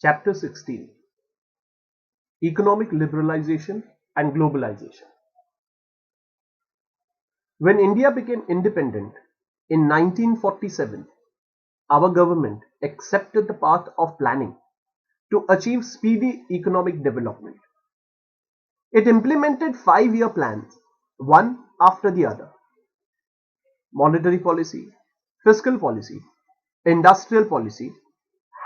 Chapter 16: Economic Liberalization and Globalization. When India became independent in 1947, our government accepted the path of planning to achieve speedy economic development. It implemented 5-year plans, one after the other. Monetary policy, fiscal policy, industrial policy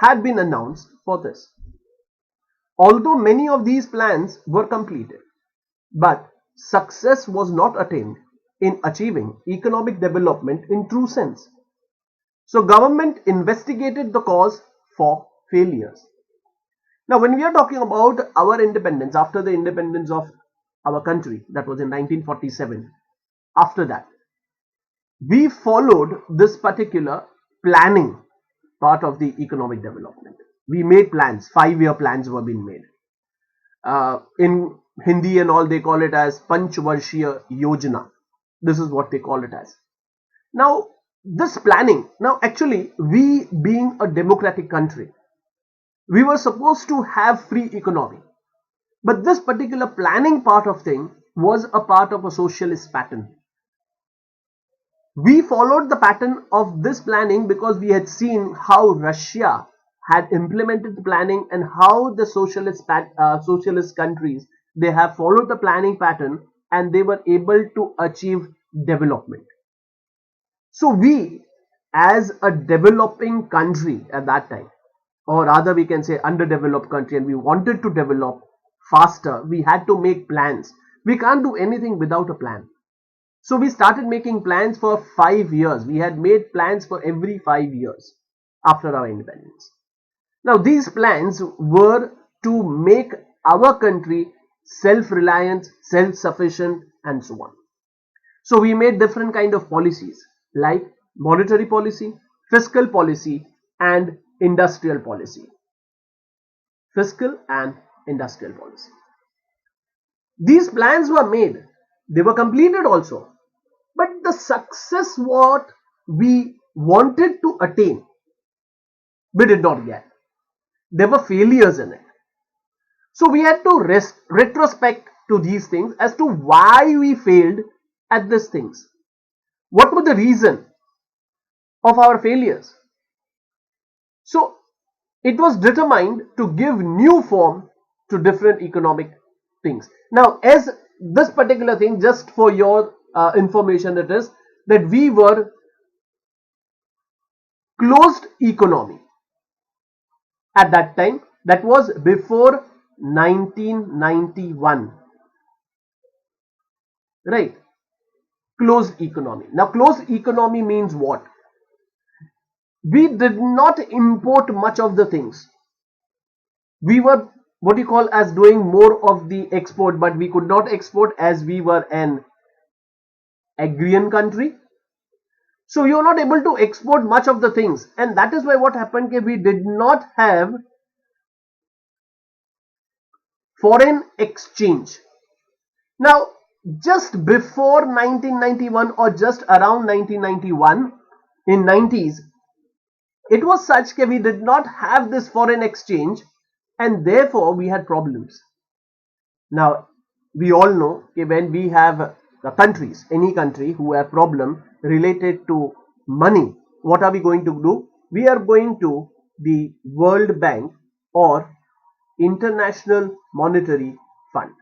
had been announced for this. Although many of these plans were completed, but success was not attained in achieving economic development in true sense. So government investigated the cause for failures. Now when we are talking about our independence, after the independence of our country, that was in 1947, after that, we followed this particular planning part of the economic development. We made plans, 5-year plans were being made. In Hindi and all, they call it as Panchvarshiya Yojana. This is what they call it as. Now, this planning, now actually, we being a democratic country, we were supposed to have free economy. But this particular planning part of thing was a part of a socialist pattern. We followed the pattern of this planning because we had seen how Russia had implemented the planning and how the socialist countries, they have followed the planning pattern and they were able to achieve development. So we, as a developing country at that time, or rather we can say underdeveloped country, and we wanted to develop faster, we had to make plans. We can't do anything without a plan. So we started making plans for 5 years. We had made plans for every 5 years after our independence. Now these plans were to make our country self-reliant, self-sufficient and so on. So we made different kind of policies like monetary policy, fiscal policy and industrial policy. Fiscal and industrial policy. These plans were made. They were completed also. But the success what we wanted to attain, we did not get. There were failures in it. So we had to retrospect to these things as to why we failed at these things. What were the reason of our failures? So it was determined to give new form to different economic things. Now as this particular thing, just for your information, it is that we were closed economy at that time. That was before 1991, right? Closed economy. Now closed economy means what? We did not import much of the things. We were what you call as doing more of the export, but we could not export as we were an agrarian country. So you are not able to export much of the things, and that is why what happened, we did not have foreign exchange. Now just before 1991 or just around 1991, in 90s, it was such that we did not have this foreign exchange and therefore we had problems. Now we all know that when we have the countries, any country who have problem related to money, what are we going to do? We are going to the World Bank or International Monetary Fund.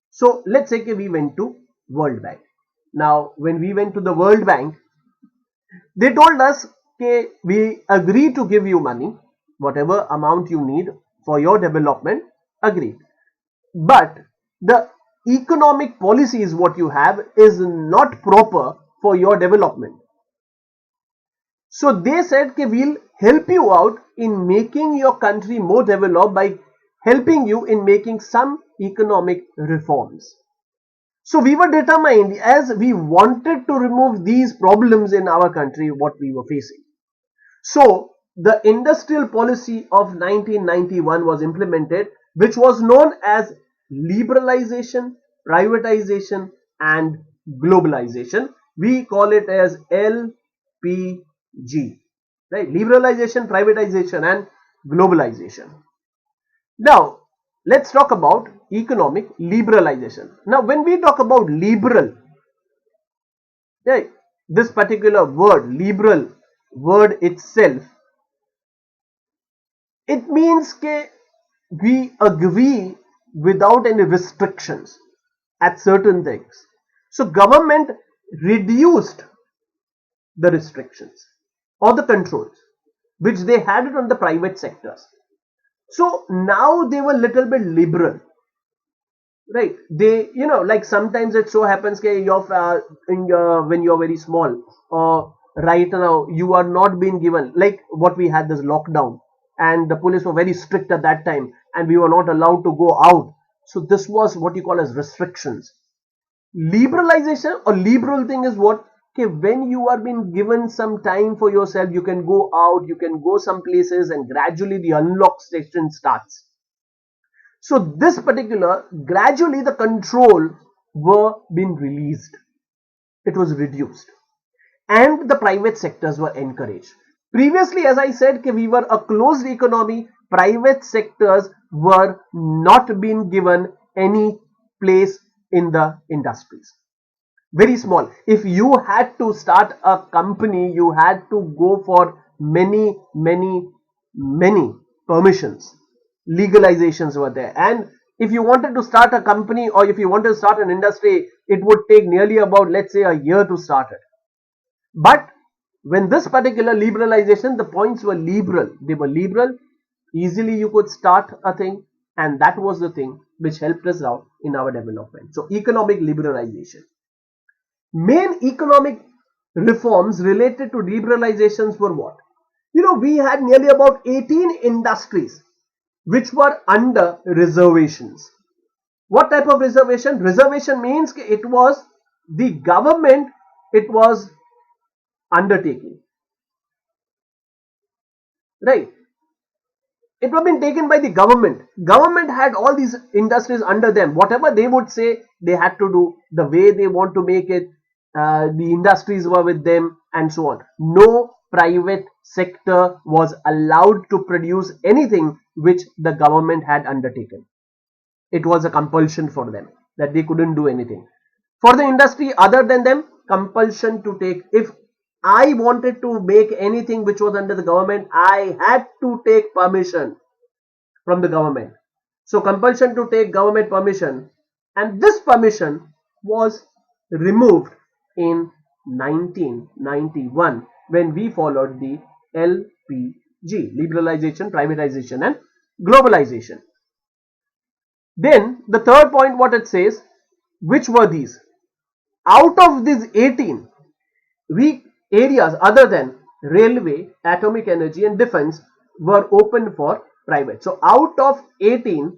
So let's say we went to World Bank. Now when we went to the World Bank, they told us that we agree to give you money, whatever amount you need for your development, agreed. But the economic policies what you have is not proper for your development. So they said that we'll help you out in making your country more developed by helping you in making some economic reforms. So we were determined, as we wanted to remove these problems in our country what we were facing. So the industrial policy of 1991 was implemented, which was known as liberalization, privatization and globalization. We call it as LPG, right? Liberalization, privatization and globalization. Now, let's talk about economic liberalization. Now, when we talk about liberal, yeah, this particular word, liberal word itself, it means that we agree without any restrictions at certain things. So, government reduced the restrictions or the controls which they had it on the private sectors. So now they were little bit liberal, right? They, like sometimes it so happens that when you're very small, right now you are not being given, like what we had this lockdown, and the police were very strict at that time, and we were not allowed to go out. So this was what you call as restrictions. Liberalization or liberal thing is what, okay, when you are being given some time for yourself, you can go out, you can go some places, and gradually the unlock session starts. So this particular, gradually the control were being released, it was reduced, and the private sectors were encouraged. Previously, as I said, we were a closed economy, private sectors were not being given any place in the industries. Very small. If you had to start a company, you had to go for many permissions. Legalizations were there. And if you wanted to start a company or if you wanted to start an industry, it would take nearly about, let's say, a year to start it. But when this particular liberalization, the points were liberal. They were liberal. Easily you could start a thing, and that was the thing which helped us out in our development. So economic liberalization. Main economic reforms related to liberalizations were what? We had nearly about 18 industries which were under reservations. What type of reservation? Reservation means it was the government, it was undertaking, right? It was been taken by the government. Government had all these industries under them. Whatever they would say, they had to do the way they want to make it. The industries were with them and so on. No private sector was allowed to produce anything which the government had undertaken. It was a compulsion for them that they couldn't do anything. For the industry other than them, compulsion to take. If I wanted to make anything which was under the government, I had to take permission from the government. So compulsion to take government permission, and this permission was removed in 1991 when we followed the LPG, liberalization, privatization and globalization. Then the third point, what it says, which were these? Out of these 18, weak areas other than railway, atomic energy and defense were open for private. So out of 18,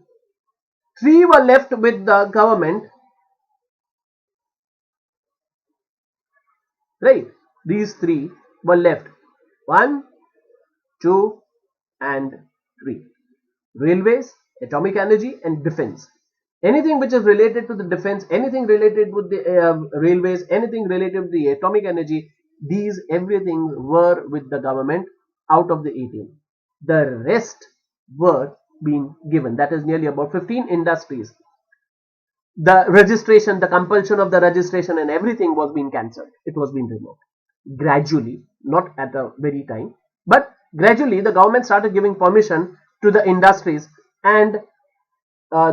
3 were left with the government, right? These 3 were left. 1, 2 and 3. Railways, atomic energy and defense. Anything which is related to the defense, anything related with the railways, anything related to the atomic energy, these everything were with the government out of the 18. The rest were being given. That is nearly about 15 industries. The registration, the compulsion of the registration and everything was being cancelled. It was being removed. Gradually, not at a very time, but gradually the government started giving permission to the industries, and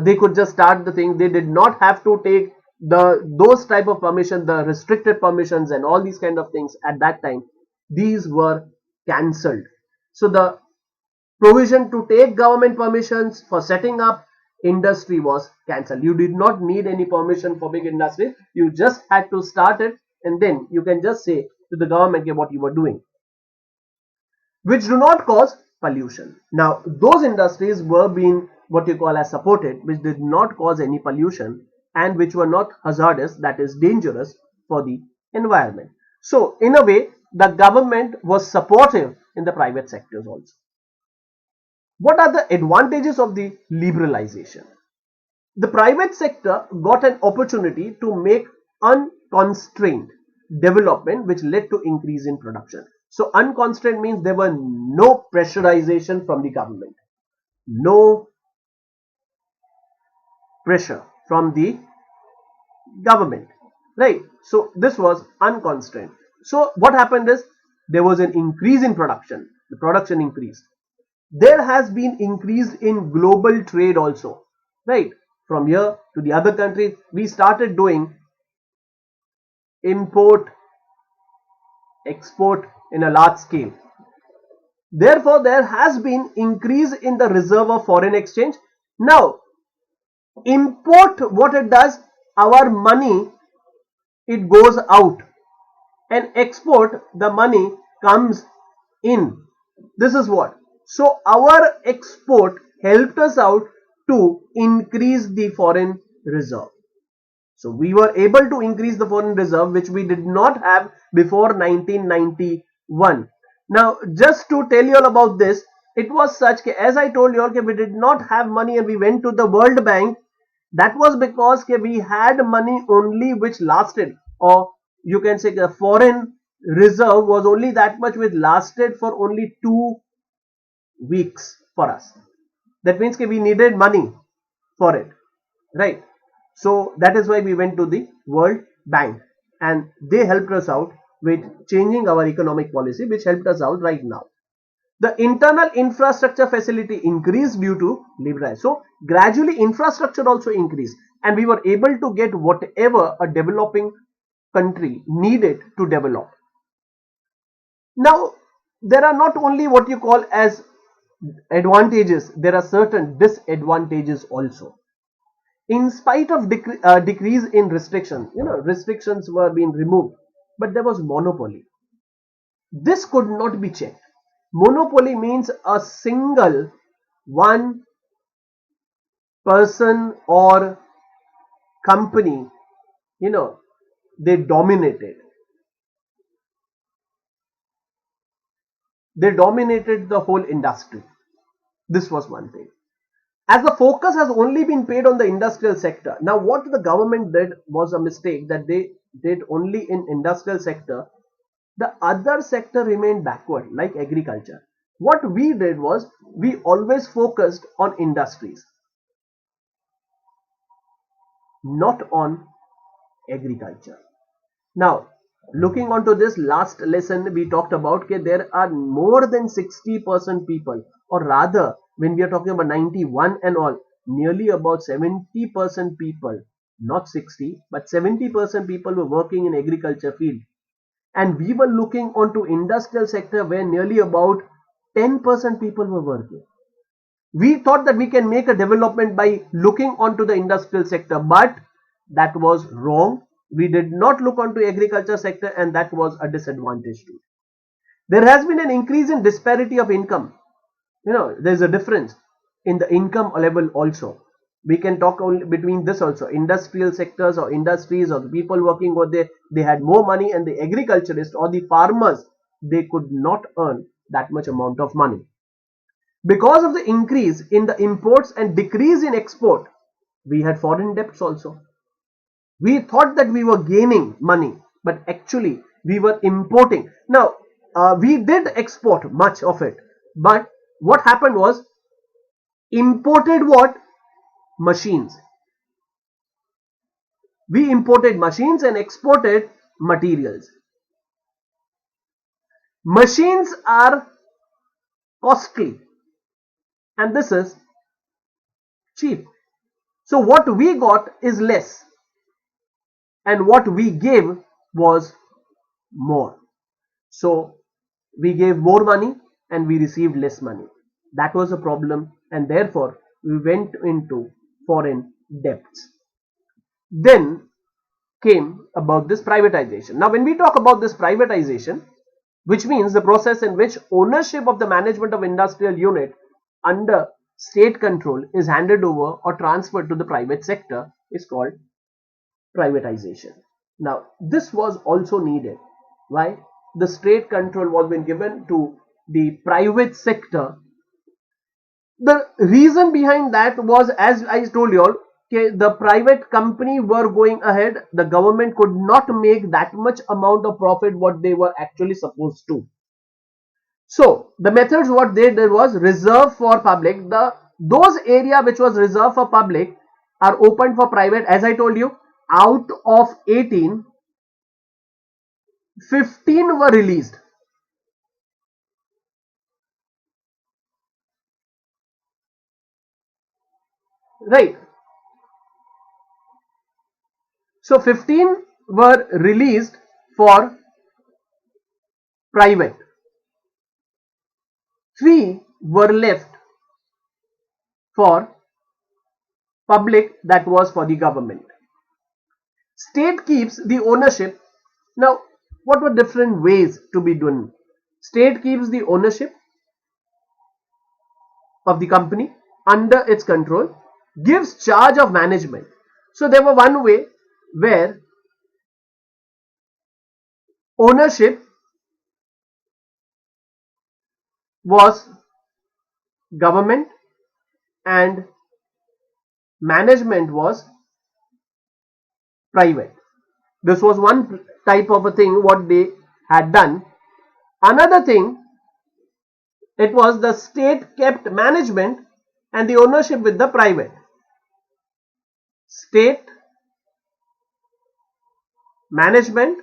they could just start the thing. They did not have to take those type of permission, the restricted permissions and all these kind of things at that time. These were cancelled. So the provision to take government permissions for setting up industry was cancelled. You did not need any permission for big industries. You just had to start it, and then you can just say to the government what you were doing, which do not cause pollution. Now, those industries were being what you call as supported, which did not cause any pollution and which were not hazardous, that is dangerous for the environment. So, in a way, the government was supportive in the private sectors also. What are the advantages of the liberalization? The private sector got an opportunity to make unconstrained development, which led to increase in production. So unconstrained means there were no pressurization from the government, no pressure from the government, right? So this was unconstrained. So what happened is there was an increase in production. The production increased. There has been increase in global trade also, right? From here to the other countries, we started doing import, export in a large scale. Therefore, there has been increase in the reserve of foreign exchange. Now, import, what it does, our money, it goes out, and export, the money comes in. This is what. So our export helped us out to increase the foreign reserve. So we were able to increase the foreign reserve, which we did not have before 1991. Now, just to tell you all about this, it was such, as I told you all, we did not have money and we went to the World Bank. That was because we had money only which lasted, or you can say the foreign reserve was only that much which lasted for only 2 weeks for us. That means we needed money for it, right? So that is why we went to the World Bank and they helped us out with changing our economic policy, which helped us out right now. The internal infrastructure facility increased due to liberalization. So gradually infrastructure also increased and we were able to get whatever a developing country needed to develop. Now, there are not only what you call as advantages, there are certain disadvantages also. In spite of decrease in restriction, restrictions were being removed, but there was monopoly. This could not be checked. Monopoly means a single one person or company, they dominated. They dominated the whole industry. This was one thing. As the focus has only been paid on the industrial sector. Now what the government did was a mistake, that they did only in industrial sector. The other sector remained backward, like agriculture. What we did was we always focused on industries, not on agriculture. Now, looking onto this last lesson, we talked about there are more than 60% people, or rather when we are talking about 91 and all, nearly about 70% people, not 60 but 70% people were working in agriculture field, and we were looking onto industrial sector where nearly about 10% people were working. We thought that we can make a development by looking onto the industrial sector, but that was wrong. We did not look onto agriculture sector, and that was a disadvantage too. There has been an increase in disparity of income. There's a difference in the income level also. We can talk only between this also. Industrial sectors or industries or the people working over there, they had more money, and the agriculturists or the farmers, they could not earn that much amount of money. Because of the increase in the imports and decrease in export, we had foreign debts also. We thought that we were gaining money, but actually we were importing. Now, we did export much of it, but what happened was, imported what? Machines. We imported machines and exported materials. Machines are costly and this is cheap. So what we got is less and what we gave was more. So we gave more money and we received less money. That was a problem, and therefore we went into foreign debts. Then came about this privatization. Now when we talk about this privatization, which means the process in which ownership of the management of industrial unit under state control is handed over or transferred to the private sector, is called privatization. Now this was also needed. Why? The state control was being given to the private sector. The reason behind that was, as I told you all, the private company were going ahead, the government could not make that much amount of profit what they were actually supposed to. So the methods what they did was reserve for public. Those area which was reserved for public, are opened for private. As I told you, out of 18, 15 were released. Right. So 15 were released for private. 3 were left for public, that was for the government. State keeps the ownership. Now, what were different ways to be done? State keeps the ownership of the company under its control, gives charge of management. So there were one way where ownership was government and management was private. This was one type of a thing what they had done. Another thing, it was the state kept management and the ownership with the private. State, management,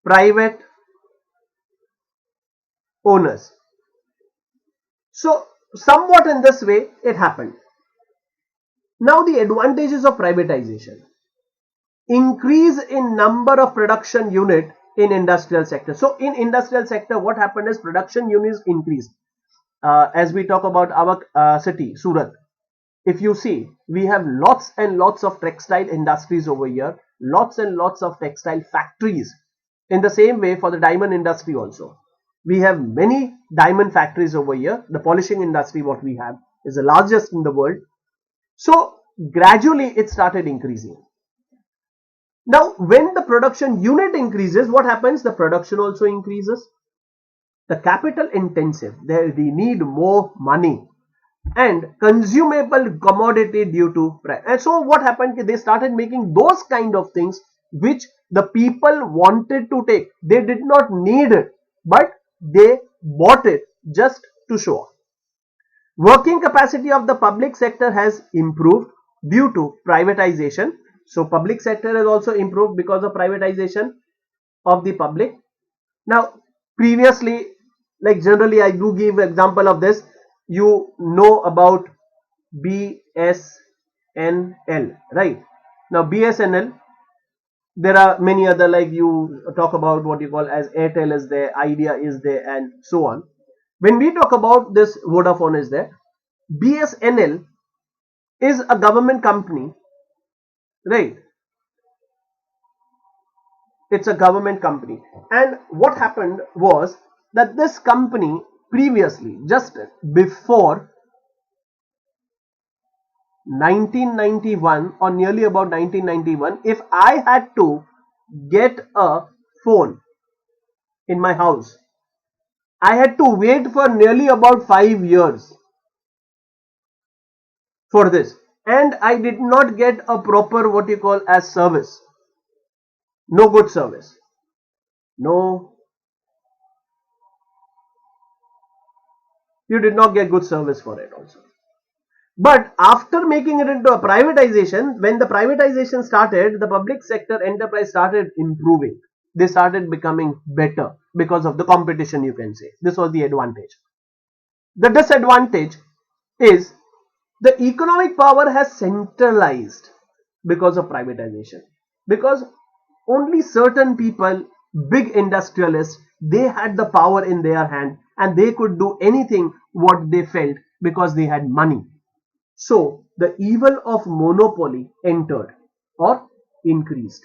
private owners. So somewhat in this way it happened. Now the advantages of privatization. Increase in number of production unit in industrial sector. So in industrial sector, what happened is production units increased. As we talk about our city, Surat, if you see, we have lots and lots of textile industries over here, lots and lots of textile factories. In the same way for the diamond industry also, we have many diamond factories over here. The polishing industry what we have is the largest in the world. So gradually it started increasing. Now when the production unit increases, what happens? The production also increases. The capital intensive, they need more money and consumable commodity due to price. And so what happened? They started making those kind of things which the people wanted to take. They did not need it, but they bought it just to show off. Working capacity of the public sector has improved due to privatization. So public sector has also improved because of privatization of the public. Now previously, like generally I do give example of this. You know about BSNL, right? Now BSNL, there are many other, like you talk about what you call as Airtel is there, Idea is there, and so on. When we talk about this, Vodafone is there. BSNL is a government company, right? It's a government company. And what happened was that this company previously, just before 1991 or nearly about 1991, if I had to get a phone in my house, I had to wait for nearly about 5 years for this, and I did not get a proper what you call as service. No good service. No, you did not get good service for it also. But after making it into a privatization, when the privatization started, the public sector enterprise started improving. They started becoming better because of the competition, you can say. This was the advantage. The disadvantage is the economic power has centralized because of privatization. Because only certain people, big industrialists, they had the power in their hand and they could do anything what they felt because they had money. So the evil of monopoly entered or increased.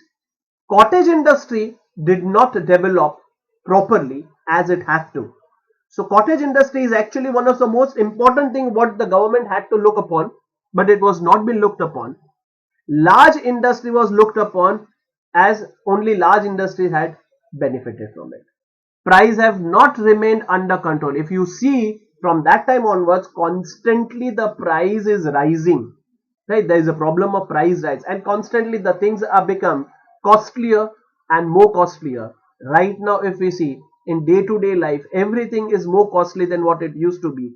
Cottage industry did not develop properly as it had to. So cottage industry is actually one of the most important thing what the government had to look upon, but it was not been looked upon. Large industry was looked upon as only large industry had benefited from it. Price have not remained under control. If you see from that time onwards, constantly the price is rising. Right? There is a problem of price rise, and constantly the things are become costlier and more costlier. Right now, if we see in day-to-day life, everything is more costly than what it used to be.